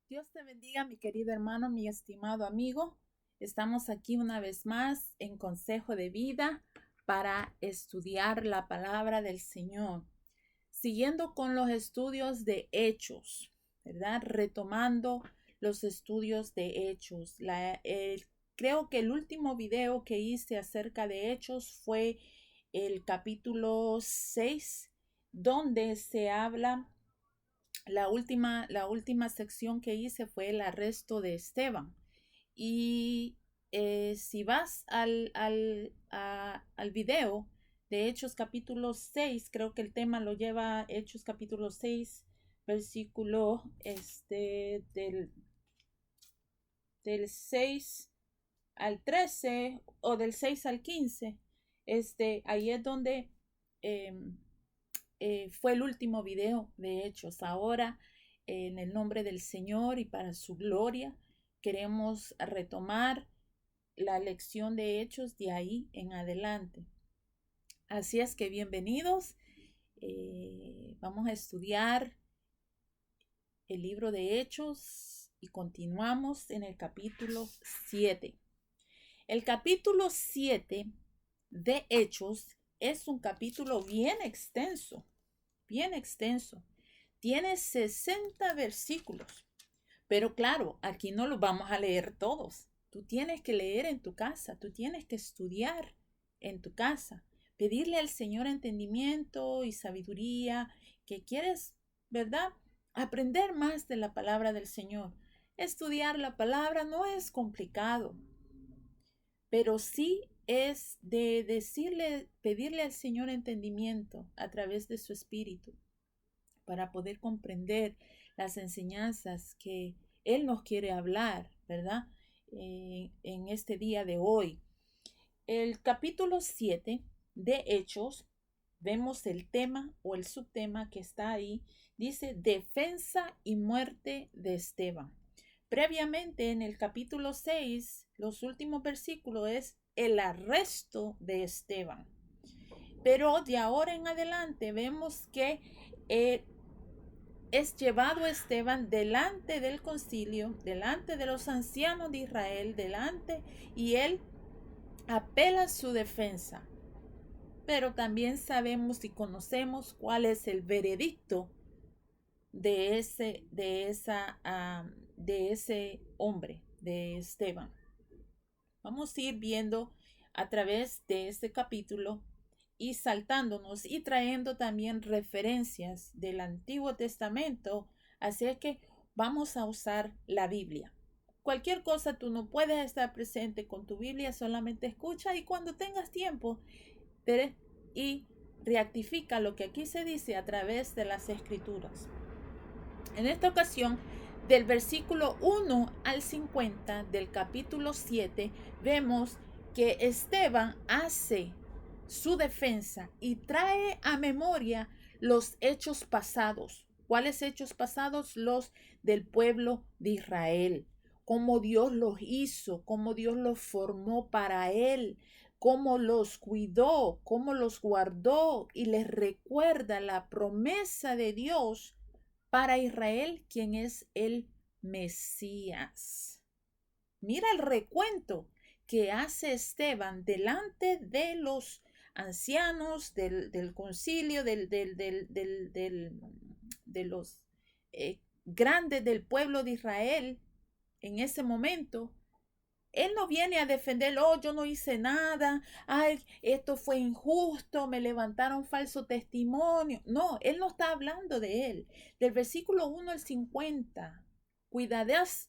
Dios te bendiga, mi querido hermano, mi estimado amigo. Estamos aquí una vez más en Consejo de Vida para estudiar la palabra del Señor, siguiendo con los estudios de Hechos, ¿verdad? Retomando los estudios de Hechos. Creo que el último video que hice acerca de Hechos fue el capítulo 6, donde se habla la última sección que hice fue el arresto de Esteban. Y si vas al video de Hechos capítulo 6, creo que el tema lo lleva Hechos capítulo 6, versículo del 6 al 13 o del 6 al 15. Ahí es donde eh, fue el último video de Hechos. Ahora, en el nombre del Señor y para su gloria, queremos retomar la lección de Hechos de ahí en adelante. Así es que bienvenidos. Vamos a estudiar el libro de Hechos y continuamos en el capítulo 7. El capítulo 7 de Hechos es un capítulo bien extenso. Tiene 60 versículos. Pero claro, aquí no los vamos a leer todos. Tú tienes que leer en tu casa, tú tienes que estudiar en tu casa, pedirle al Señor entendimiento y sabiduría que quieres, ¿verdad? Aprender más de la palabra del Señor. Estudiar la palabra no es complicado, pero sí es de decirle, pedirle al Señor entendimiento a través de su espíritu para poder comprender las enseñanzas que Él nos quiere hablar, ¿verdad? En este día de hoy. El capítulo 7 de Hechos, vemos el tema o el subtema que está ahí, dice defensa y muerte de Esteban. Previamente en el capítulo 6, los últimos versículos es el arresto de Esteban. Pero de ahora en adelante vemos que es llevado Esteban delante del concilio, delante de los ancianos de Israel, y él apela su defensa. Pero también sabemos y conocemos cuál es el veredicto de ese hombre, de Esteban. Vamos a ir viendo a través de este capítulo y saltándonos y trayendo también referencias del Antiguo Testamento. Así que vamos a usar la Biblia. Cualquier cosa tú no puedes estar presente con tu Biblia, solamente escucha y cuando tengas tiempo y rectifica lo que aquí se dice a través de las escrituras. En esta ocasión, del versículo 1 al 50 del capítulo 7, vemos que Esteban hace su defensa y trae a memoria los hechos pasados. ¿Cuáles hechos pasados? Los del pueblo de Israel. Cómo Dios los hizo, cómo Dios los formó para él, cómo los cuidó, cómo los guardó y les recuerda la promesa de Dios para Israel, quien es el Mesías. Mira el recuento que hace Esteban delante de los ancianos del concilio, de los grandes del pueblo de Israel en ese momento. Él no viene a defender, oh, yo no hice nada, ay, esto fue injusto, me levantaron falso testimonio. No, él no está hablando de él. Del versículo 1 al 50,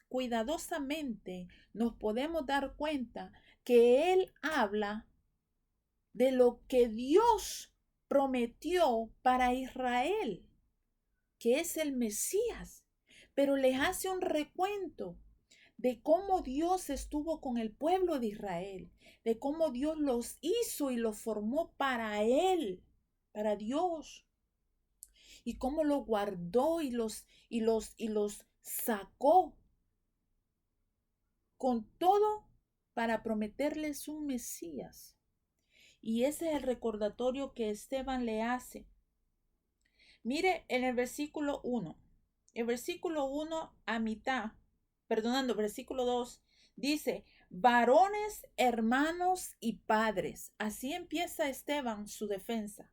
cuidadosamente nos podemos dar cuenta que él habla de lo que Dios prometió para Israel, que es el Mesías, pero les hace un recuento de cómo Dios estuvo con el pueblo de Israel, de cómo Dios los hizo y los formó para Él, para Dios, y cómo los guardó y los sacó con todo para prometerles un Mesías. Y ese es el recordatorio que Esteban le hace. Mire en el versículo 1. el versículo 1 a mitad, perdonando, versículo 2, dice, varones, hermanos y padres. Así empieza Esteban su defensa.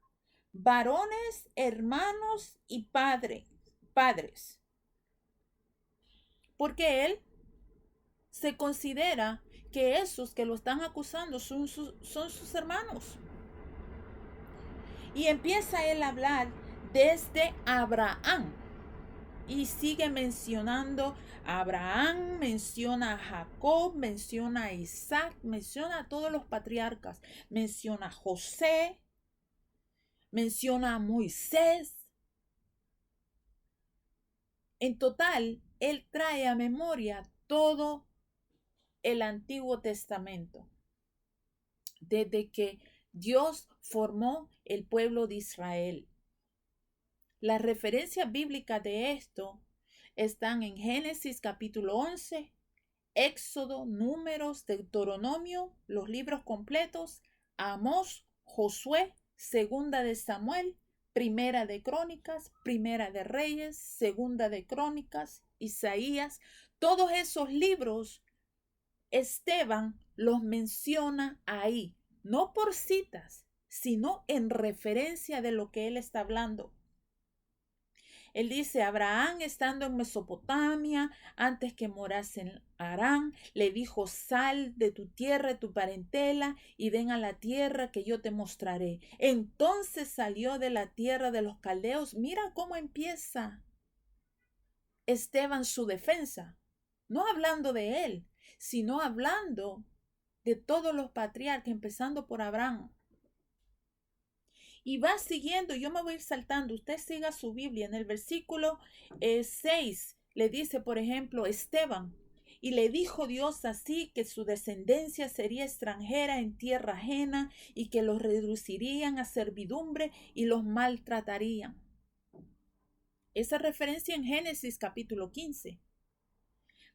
Varones, hermanos y padres. Porque él se considera que esos que lo están acusando son sus hermanos. Y empieza él a hablar desde Abraham. Y sigue mencionando a Abraham, menciona a Jacob, menciona a Isaac, menciona a todos los patriarcas, menciona a José, menciona a Moisés. En total, él trae a memoria todo el Antiguo Testamento, desde que Dios formó el pueblo de Israel. Las referencias bíblicas de esto están en Génesis capítulo 11, Éxodo, Números, Deuteronomio, los libros completos, Amós, Josué, Segunda de Samuel, Primera de Crónicas, Primera de Reyes, Segunda de Crónicas, Isaías. Todos esos libros, Esteban los menciona ahí, no por citas, sino en referencia de lo que él está hablando. Él dice, Abraham estando en Mesopotamia, antes que morase en Harán, le dijo, sal de tu tierra, de tu parentela, y ven a la tierra que yo te mostraré. Entonces salió de la tierra de los caldeos. Mira cómo empieza Esteban su defensa, no hablando de él, sino hablando de todos los patriarcas, empezando por Abraham. Y va siguiendo, yo me voy a ir saltando, usted siga su Biblia. En el versículo 6 le dice, por ejemplo, Esteban, y le dijo Dios así, que su descendencia sería extranjera en tierra ajena y que los reducirían a servidumbre y los maltratarían. Esa referencia en Génesis capítulo 15.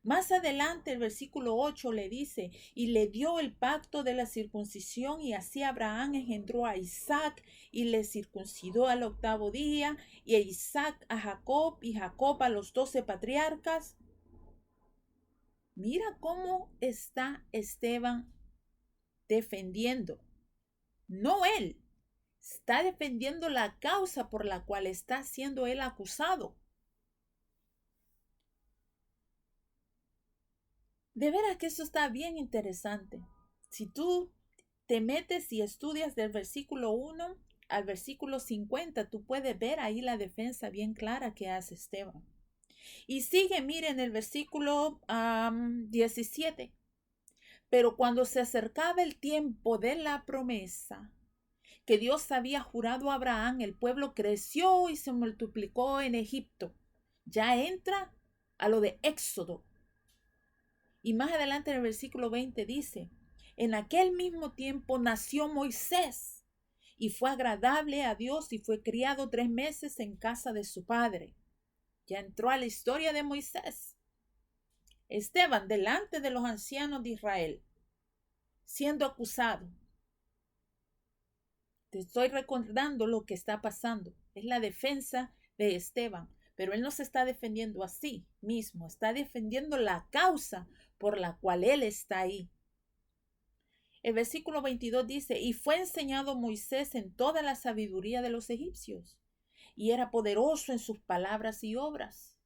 Más adelante el versículo 8 le dice, y le dio el pacto de la circuncisión, y así Abraham engendró a Isaac y le circuncidó al 8º día, y a Isaac a Jacob, y Jacob a los 12 patriarcas. Mira cómo está Esteban defendiendo. No él, está defendiendo la causa por la cual está siendo él acusado. De veras que eso está bien interesante. Si tú te metes y estudias del versículo 1 al versículo 50, tú puedes ver ahí la defensa bien clara que hace Esteban. Y sigue, miren el versículo 17. Pero cuando se acercaba el tiempo de la promesa que Dios había jurado a Abraham, el pueblo creció y se multiplicó en Egipto. Ya entra a lo de Éxodo. Y más adelante en el versículo 20 dice, en aquel mismo tiempo nació Moisés y fue agradable a Dios y fue criado 3 meses en casa de su padre. Ya entró a la historia de Moisés. Esteban delante de los ancianos de Israel, siendo acusado. Te estoy recordando lo que está pasando. Es la defensa de Esteban. Pero él no se está defendiendo a sí mismo, está defendiendo la causa por la cual él está ahí. El versículo 22 dice, y fue enseñado Moisés en toda la sabiduría de los egipcios, y era poderoso en sus palabras y obras.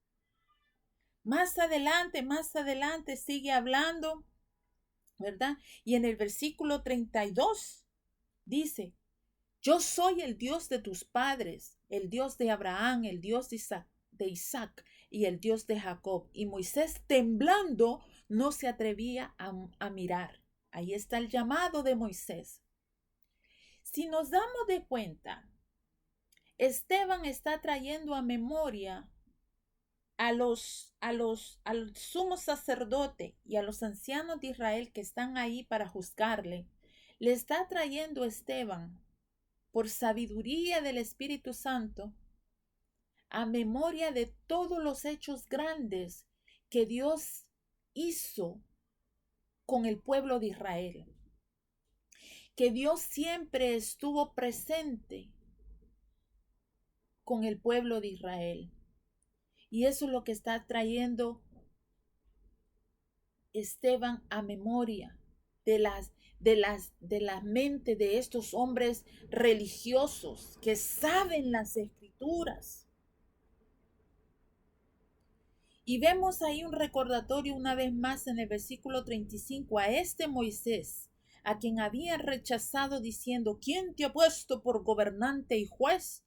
Más adelante sigue hablando, ¿verdad? Y en el versículo 32 dice, yo soy el Dios de tus padres, el Dios de Abraham, el Dios de Isaac y el Dios de Jacob. Y Moisés, temblando, no se atrevía a mirar. Ahí está el llamado de Moisés. Si nos damos de cuenta, Esteban está trayendo a memoria al sumo sacerdote y a los ancianos de Israel que están ahí para juzgarle. Le está trayendo Esteban, por sabiduría del Espíritu Santo, a memoria de todos los hechos grandes que Dios hizo con el pueblo de Israel, que Dios siempre estuvo presente con el pueblo de Israel. Y eso es lo que está trayendo Esteban a memoria de la mente de estos hombres religiosos que saben las escrituras. Y vemos ahí un recordatorio una vez más en el versículo 35 a este Moisés, a quien había rechazado diciendo, ¿quién te ha puesto por gobernante y juez?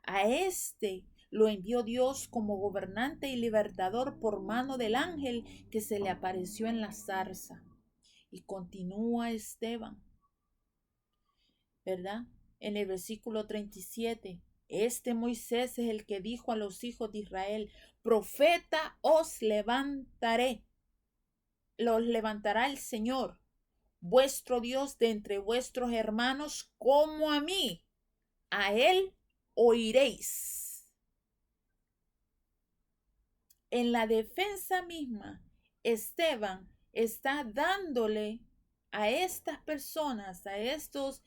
A este lo envió Dios como gobernante y libertador por mano del ángel que se le apareció en la zarza. Y continúa Esteban, ¿verdad? En el versículo 37, este Moisés es el que dijo a los hijos de Israel, profeta os levantaré, los levantará el Señor, vuestro Dios de entre vuestros hermanos, como a mí, a él oiréis. En la defensa misma, Esteban está dándole a estas personas, a estos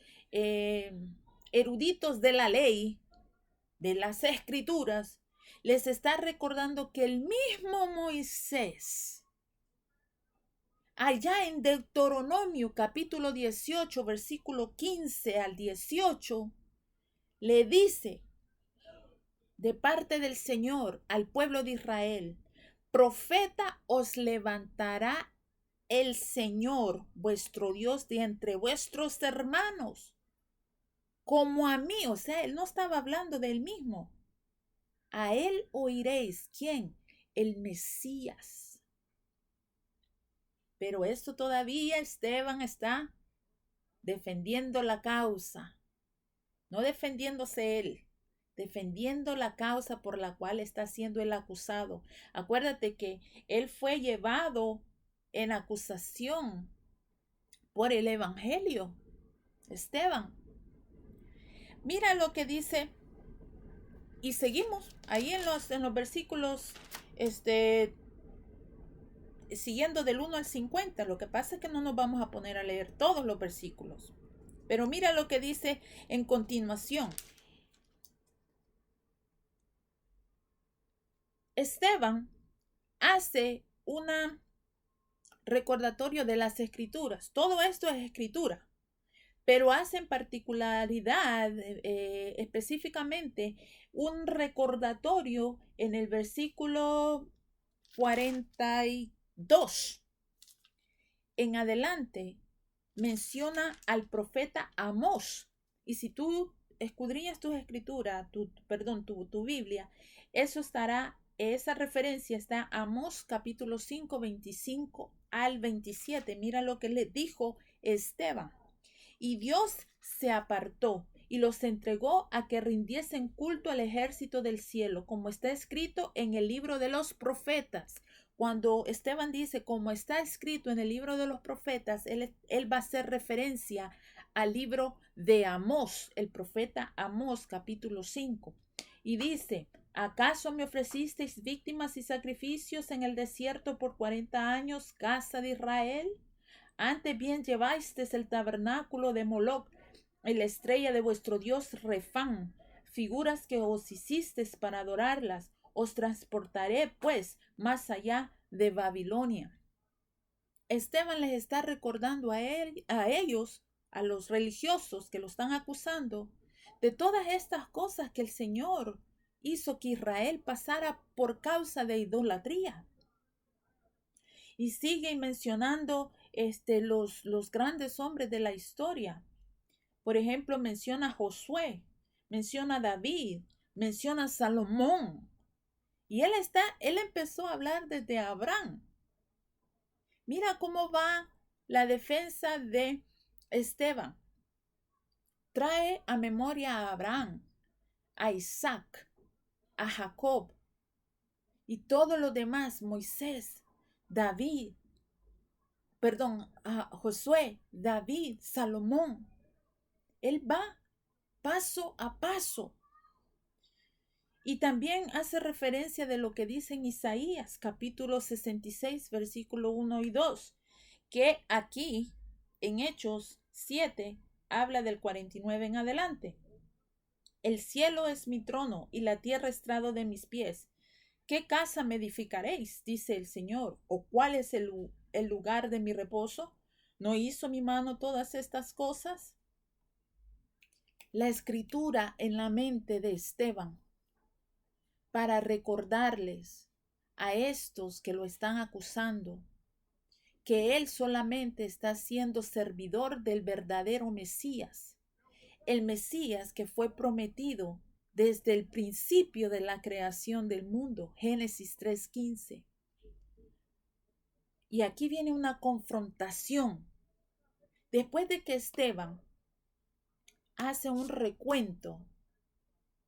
eruditos de la ley, de las escrituras, les está recordando que el mismo Moisés, allá en Deuteronomio capítulo 18, versículo 15 al 18, le dice de parte del Señor al pueblo de Israel, profeta os levantará el Señor vuestro Dios de entre vuestros hermanos, como a mí. O sea, él no estaba hablando de él mismo. A él oiréis. ¿Quién? El Mesías. Pero esto todavía Esteban está defendiendo la causa, no defendiéndose él, defendiendo la causa por la cual está siendo el acusado. Acuérdate que él fue llevado en acusación por el evangelio. Esteban, mira lo que dice, y seguimos ahí en los versículos, siguiendo del 1 al 50. Lo que pasa es que no nos vamos a poner a leer todos los versículos, pero mira lo que dice en continuación. Esteban hace un recordatorio de las escrituras. Todo esto es escritura, pero hace en particularidad, específicamente, un recordatorio en el versículo 42 en adelante. Menciona al profeta Amós. Y si tú escudriñas tus escrituras, tu Biblia, eso estará, esa referencia está Amós capítulo 5, 25 al 27. Mira lo que le dijo Esteban. Y Dios se apartó y los entregó a que rindiesen culto al ejército del cielo, como está escrito en el libro de los profetas. Cuando Esteban dice, como está escrito en el libro de los profetas, él va a hacer referencia al libro de Amós, el profeta Amós, capítulo 5. Y dice, ¿acaso me ofrecisteis víctimas y sacrificios en el desierto por 40 años, casa de Israel? Antes bien llevasteis el tabernáculo de Moloc y la estrella de vuestro dios Refán, figuras que os hicisteis para adorarlas. Os transportaré, pues, más allá de Babilonia. Esteban les está recordando a ellos, a los religiosos que lo están acusando, de todas estas cosas que el Señor hizo que Israel pasara por causa de idolatría. Y sigue mencionando los grandes hombres de la historia. Por ejemplo, menciona a Josué, menciona a David, menciona a Salomón. Y él empezó a hablar desde Abraham. Mira cómo va la defensa de Esteban. Trae a memoria a Abraham, a Isaac, a Jacob y todo lo demás, Moisés, David, a Josué, David, Salomón. Él va paso a paso. Y también hace referencia de lo que dice en Isaías, capítulo 66, versículo 1 y 2, que aquí, en Hechos 7, habla del 49 en adelante. El cielo es mi trono y la tierra estrado de mis pies. ¿Qué casa me edificaréis? Dice el Señor. ¿O cuál es el lugar de mi reposo? ¿No hizo mi mano todas estas cosas? La escritura en la mente de Esteban para recordarles a estos que lo están acusando que él solamente está siendo servidor del verdadero Mesías, el Mesías que fue prometido desde el principio de la creación del mundo, Génesis 3:15. Y aquí viene una confrontación. Después de que Esteban hace un recuento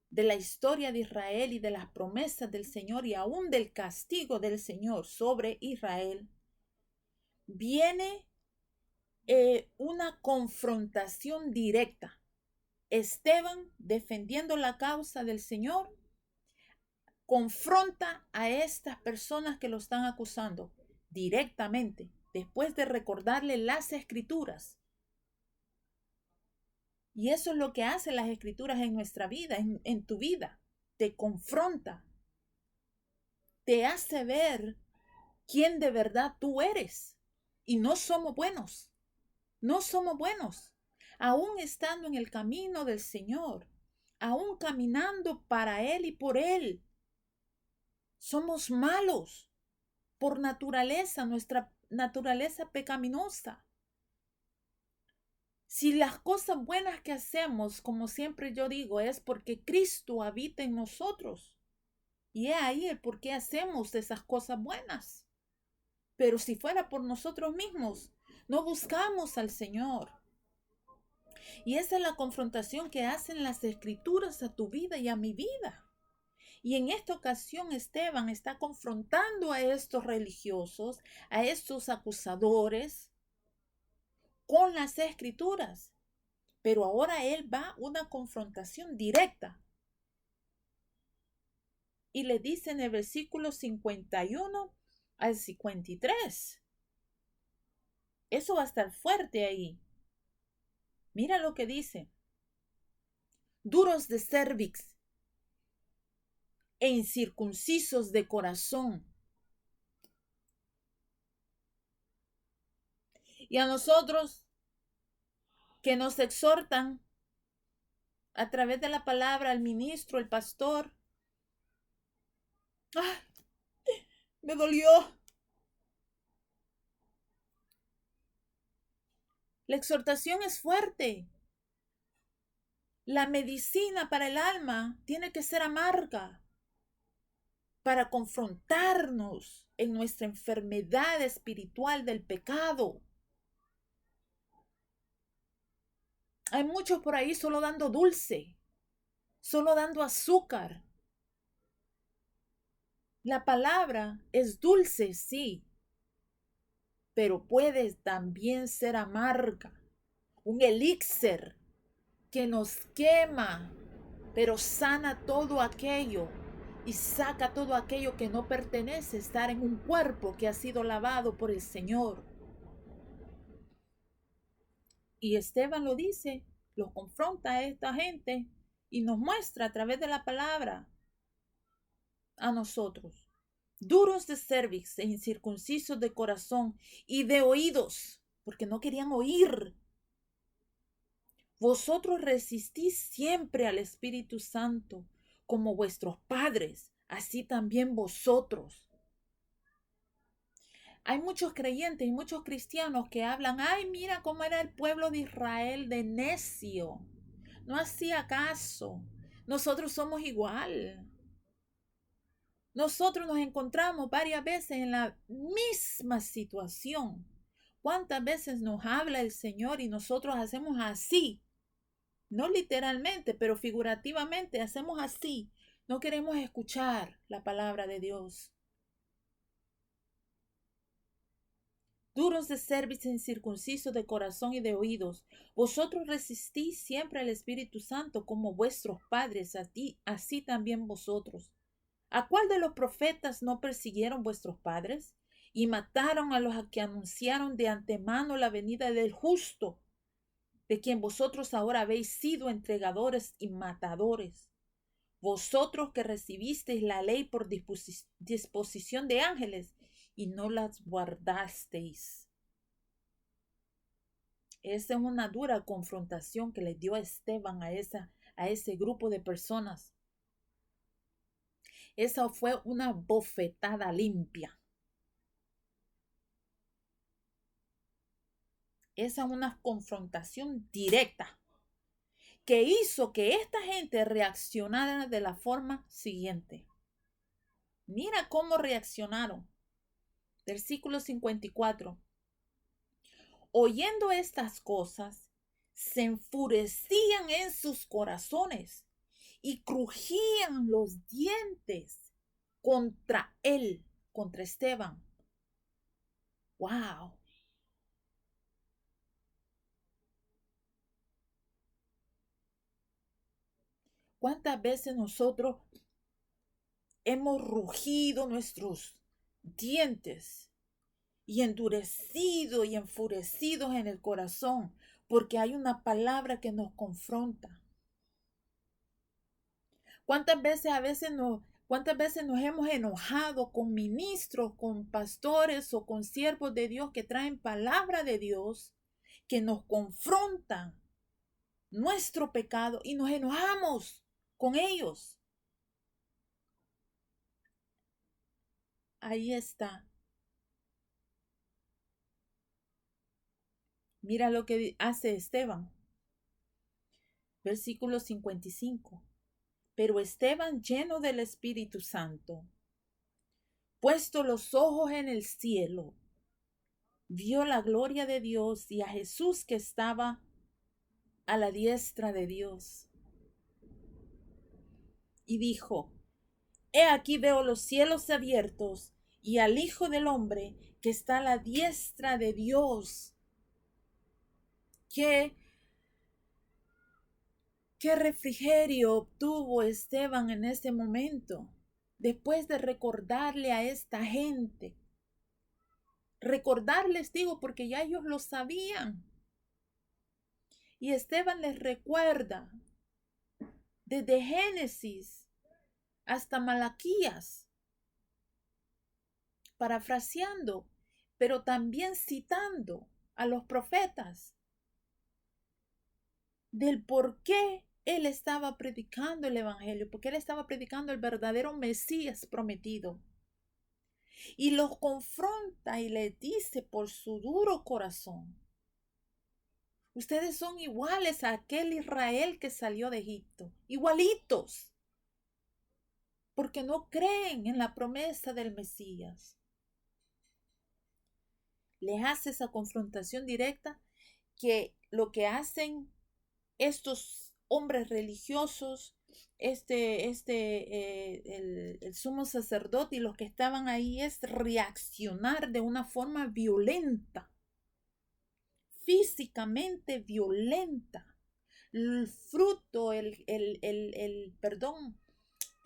de la historia de Israel y de las promesas del Señor y aún del castigo del Señor sobre Israel, viene una confrontación directa. Esteban, defendiendo la causa del Señor, confronta a estas personas que lo están acusando directamente, después de recordarle las escrituras. Y eso es lo que hacen las escrituras en nuestra vida, en tu vida. Te confronta, te hace ver quién de verdad tú eres. Y no somos buenos, no somos buenos. Aún estando en el camino del Señor, aún caminando para Él y por Él, somos malos por naturaleza, nuestra naturaleza pecaminosa. Si las cosas buenas que hacemos, como siempre yo digo, es porque Cristo habita en nosotros. Y es ahí el por qué hacemos esas cosas buenas. Pero si fuera por nosotros mismos, no buscamos al Señor. Y esa es la confrontación que hacen las escrituras a tu vida y a mi vida. Y en esta ocasión Esteban está confrontando a estos religiosos, a estos acusadores, con las escrituras. Pero ahora él va a una confrontación directa. Y le dice en el versículo 51 al 53. Eso va a estar fuerte ahí. Mira lo que dice. Duros de cervix e incircuncisos de corazón. Y a nosotros que nos exhortan a través de la palabra, al ministro, el pastor. ¡Ay! Me dolió. La exhortación es fuerte. La medicina para el alma tiene que ser amarga para confrontarnos en nuestra enfermedad espiritual del pecado. Hay muchos por ahí solo dando dulce, solo dando azúcar. La palabra es dulce, sí, pero puede también ser amarga, un elixir que nos quema, pero sana todo aquello y saca todo aquello que no pertenece a estar en un cuerpo que ha sido lavado por el Señor. Y Esteban lo dice, lo confronta a esta gente y nos muestra a través de la palabra a nosotros. Duros de cervix e incircuncisos de corazón y de oídos, porque no querían oír. Vosotros resistís siempre al Espíritu Santo, como vuestros padres, así también vosotros. Hay muchos creyentes y muchos cristianos que hablan, ay, mira cómo era el pueblo de Israel de necio. No hacía caso. Nosotros somos igual. Nosotros nos encontramos varias veces en la misma situación. ¿Cuántas veces nos habla el Señor y nosotros hacemos así? No literalmente, pero figurativamente hacemos así. No queremos escuchar la palabra de Dios. Duros de cerviz, incircuncisos de corazón y de oídos, vosotros resistís siempre al Espíritu Santo como vuestros padres, así también vosotros. ¿A cuál de los profetas no persiguieron vuestros padres? Y mataron a los que anunciaron de antemano la venida del justo, de quien vosotros ahora habéis sido entregadores y matadores. vosotros que recibisteis la ley por disposición de ángeles y no las guardasteis. Esa es una dura confrontación que le dio a Esteban a ese grupo de personas. Esa fue una bofetada limpia. Esa es una confrontación directa que hizo que esta gente reaccionara de la forma siguiente. Mira cómo reaccionaron. Versículo 54. Oyendo estas cosas, se enfurecían en sus corazones y crujían los dientes contra él, contra Esteban. ¡Wow! ¿Cuántas veces nosotros hemos rugido nuestros dientes y endurecido y enfurecidos en el corazón porque hay una palabra que nos confronta? ¿Cuántas veces nos hemos enojado con ministros, con pastores o con siervos de Dios que traen palabra de Dios, que nos confrontan nuestro pecado y nos enojamos con ellos? Ahí está. Mira lo que hace Esteban. Versículo 55. Pero Esteban, lleno del Espíritu Santo, puesto los ojos en el cielo, vio la gloria de Dios y a Jesús que estaba a la diestra de Dios. Y dijo: He aquí veo los cielos abiertos y al Hijo del Hombre que está a la diestra de Dios. ¿Qué refrigerio obtuvo Esteban en ese momento? Después de recordarle a esta gente. Recordarles, digo, porque ya ellos lo sabían. Y Esteban les recuerda desde Génesis hasta Malaquías, parafraseando, pero también citando a los profetas del por qué él estaba predicando el evangelio, porque él estaba predicando el verdadero Mesías prometido. Y los confronta y les dice por su duro corazón: ustedes son iguales a aquel Israel que salió de Egipto, igualitos, porque no creen en la promesa del Mesías. Les hace esa confrontación directa que lo que hacen estos hombres religiosos, el sumo sacerdote y los que estaban ahí, es reaccionar de una forma violenta, físicamente violenta. El fruto,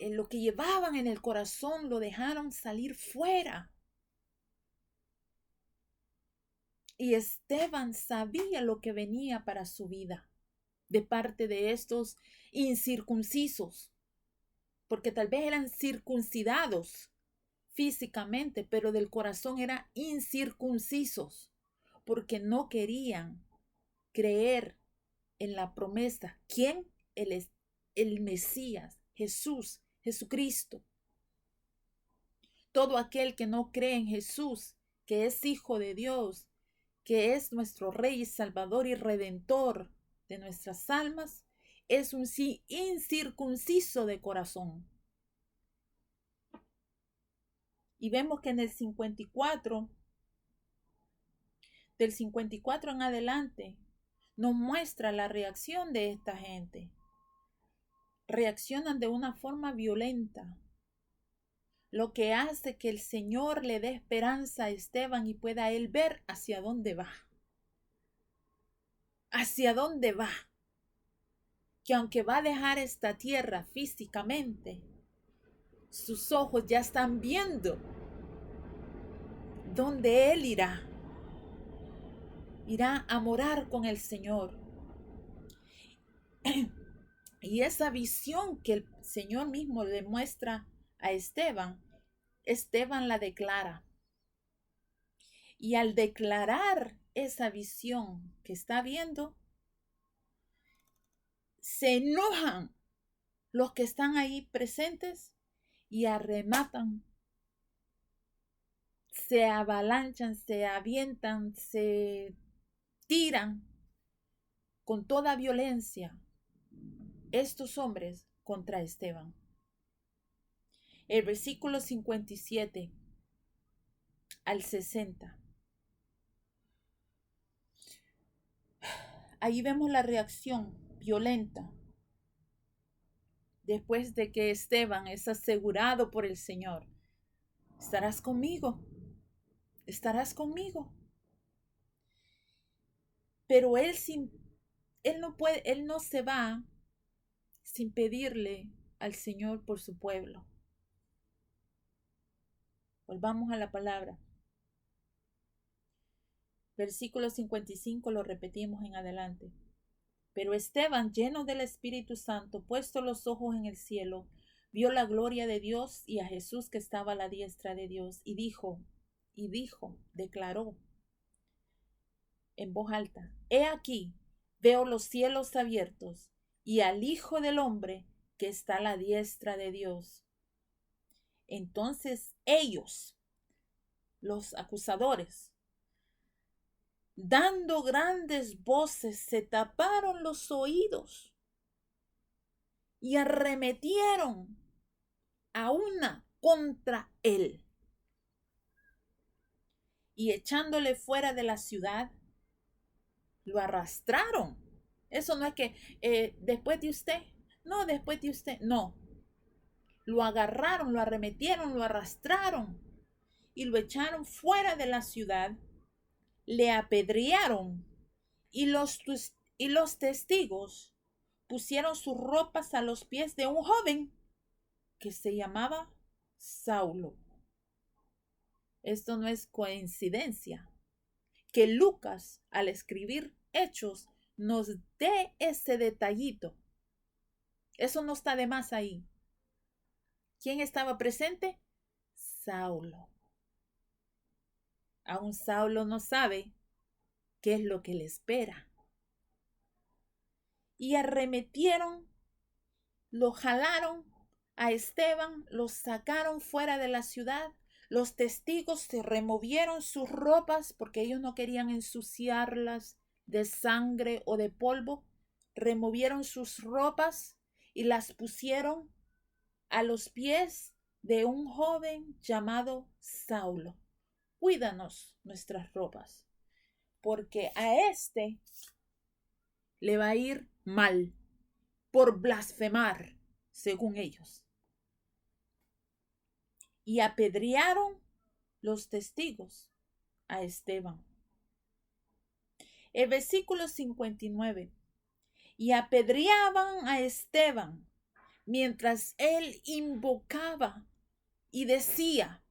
lo que llevaban en el corazón lo dejaron salir fuera. Y Esteban sabía lo que venía para su vida de parte de estos incircuncisos, porque tal vez eran circuncidados físicamente, pero del corazón eran incircuncisos, porque no querían creer en la promesa. ¿Quién? El Mesías, Jesús, Jesucristo. Todo aquel que no cree en Jesús, que es Hijo de Dios, que es nuestro Rey, Salvador y Redentor de nuestras almas, es un incircunciso de corazón. Y vemos que en el 54, del 54 en adelante, nos muestra la reacción de esta gente. Reaccionan de una forma violenta, lo que hace que el Señor le dé esperanza a Esteban y pueda él ver hacia dónde va. Hacia dónde va. Que aunque va a dejar esta tierra físicamente, sus ojos ya están viendo dónde él irá. Irá a morar con el Señor. Y esa visión que el Señor mismo le muestra a Esteban, Esteban la declara. Y al declarar esa visión que está viendo, se enojan los que están ahí presentes y arrematan, se avalanchan, se avientan, se tiran con toda violencia estos hombres contra Esteban. El versículo 57 al 60. Ahí vemos la reacción violenta después de que Esteban es asegurado por el Señor. Estarás conmigo, estarás conmigo. Pero él no se va sin pedirle al Señor por su pueblo. Volvamos a la palabra. Versículo 55 lo repetimos en adelante. Pero Esteban, lleno del Espíritu Santo, puesto los ojos en el cielo, vio la gloria de Dios y a Jesús que estaba a la diestra de Dios, y declaró en voz alta: He aquí, veo los cielos abiertos y al Hijo del Hombre que está a la diestra de Dios. Entonces ellos, los acusadores, dando grandes voces, se taparon los oídos y arremetieron a una contra él. Y echándole fuera de la ciudad, lo arrastraron. Eso no es que después de usted, no, después de usted, no. Lo agarraron, lo arremetieron, lo arrastraron y lo echaron fuera de la ciudad, le apedrearon y los testigos pusieron sus ropas a los pies de un joven que se llamaba Saulo. Esto no es coincidencia que Lucas, al escribir Hechos, nos dé ese detallito. Eso no está de más ahí. ¿Quién estaba presente? Saulo. Aún Saulo no sabe qué es lo que le espera. Y arremetieron, lo jalaron a Esteban, lo sacaron fuera de la ciudad. Los testigos se removieron sus ropas porque ellos no querían ensuciarlas de sangre o de polvo. Removieron sus ropas y las pusieron a los pies de un joven llamado Saulo. Cuídanos nuestras ropas, porque a este le va a ir mal por blasfemar, según ellos. Y apedrearon los testigos a Esteban. El versículo 59. Y apedreaban a Esteban mientras él invocaba y decía.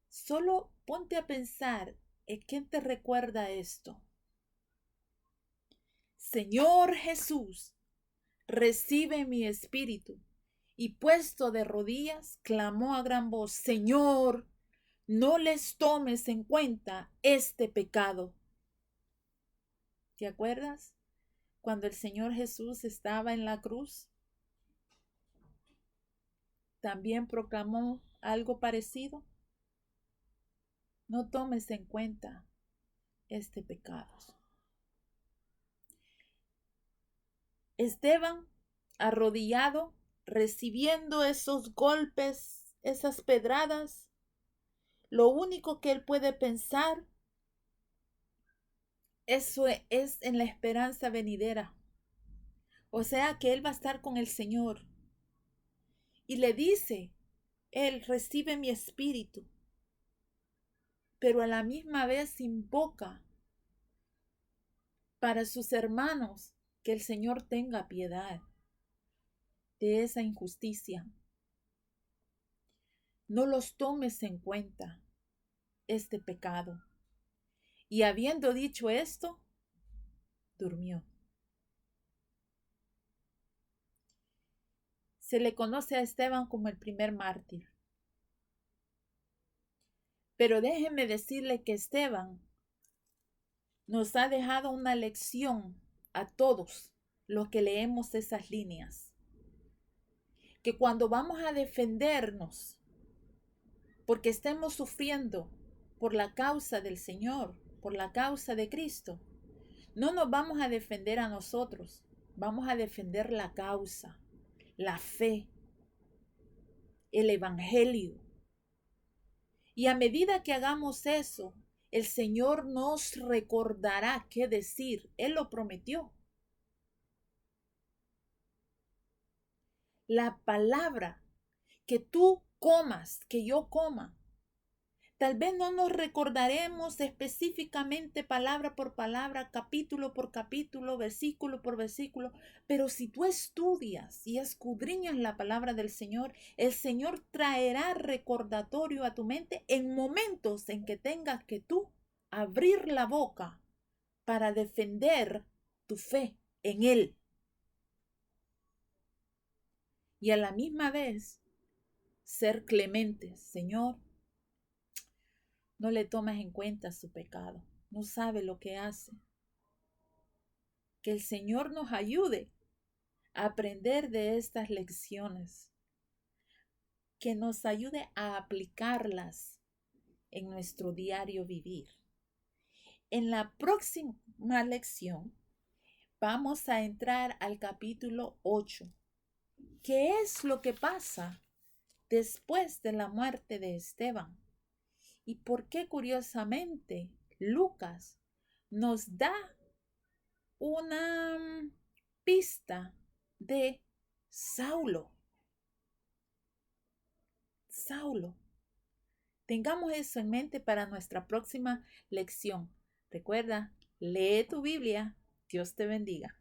Solo ponte a pensar en quién te recuerda esto. Señor Jesús, recibe mi espíritu. Y puesto de rodillas, clamó a gran voz: Señor, no les tomes en cuenta este pecado. ¿Te acuerdas cuando el Señor Jesús estaba en la cruz? También proclamó algo parecido. No tomes en cuenta este pecado. Esteban, arrodillado, recibiendo esos golpes, esas pedradas, lo único que él puede pensar, eso es en la esperanza venidera. O sea que él va a estar con el Señor. Y le dice, él recibe mi espíritu, pero a la misma vez invoca para sus hermanos que el Señor tenga piedad de esa injusticia. No los tomes en cuenta este pecado. Y habiendo dicho esto, durmió. Se le conoce a Esteban como el primer mártir. Pero déjenme decirle que Esteban nos ha dejado una lección a todos los que leemos esas líneas. Que cuando vamos a defendernos, porque estemos sufriendo por la causa del Señor, por la causa de Cristo, no nos vamos a defender a nosotros, vamos a defender la causa, la fe, el evangelio. Y a medida que hagamos eso, el Señor nos recordará qué decir. Él lo prometió. La palabra que tú comas, que yo coma, tal vez no nos recordaremos específicamente palabra por palabra, capítulo por capítulo, versículo por versículo, pero si tú estudias y escudriñas la palabra del Señor, el Señor traerá recordatorio a tu mente en momentos en que tengas que tú abrir la boca para defender tu fe en Él. Y a la misma vez ser clementes. Señor, no le tomas en cuenta su pecado, no sabe lo que hace. Que el Señor nos ayude a aprender de estas lecciones, que nos ayude a aplicarlas en nuestro diario vivir. En la próxima lección vamos a entrar al capítulo 8. ¿Qué es lo que pasa después de la muerte de Esteban? ¿Y por qué curiosamente Lucas nos da una pista de Saulo? Saulo. Tengamos eso en mente para nuestra próxima lección. Recuerda, lee tu Biblia. Dios te bendiga.